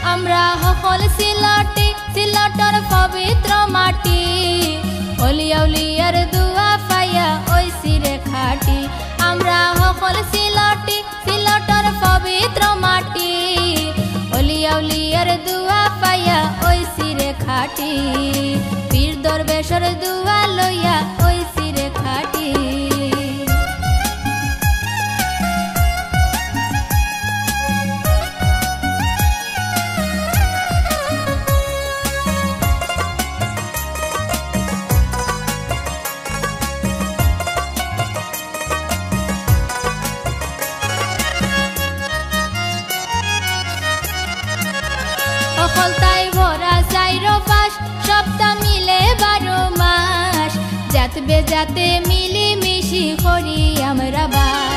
আমরা সকল সিলটি সিলটর পবিত্র মাটি অলিয়াউলিয়ার দুয়া পাইয়া ওইসি রে খাটি আমরা সকল সিলটি সিলটর পবিত্র মাটি অলিয়াউলিয়ার দুয়া পাইয়া ওইসি রে খাটি পীর দরবেশর দুয়া লইয়া ওইসি রে খাটি সকলতাই ভরা চাইরো পাশ সপ্তা মিলে 12 মাস জাত বেজাতে মিলি মিশি করি আমরা বাস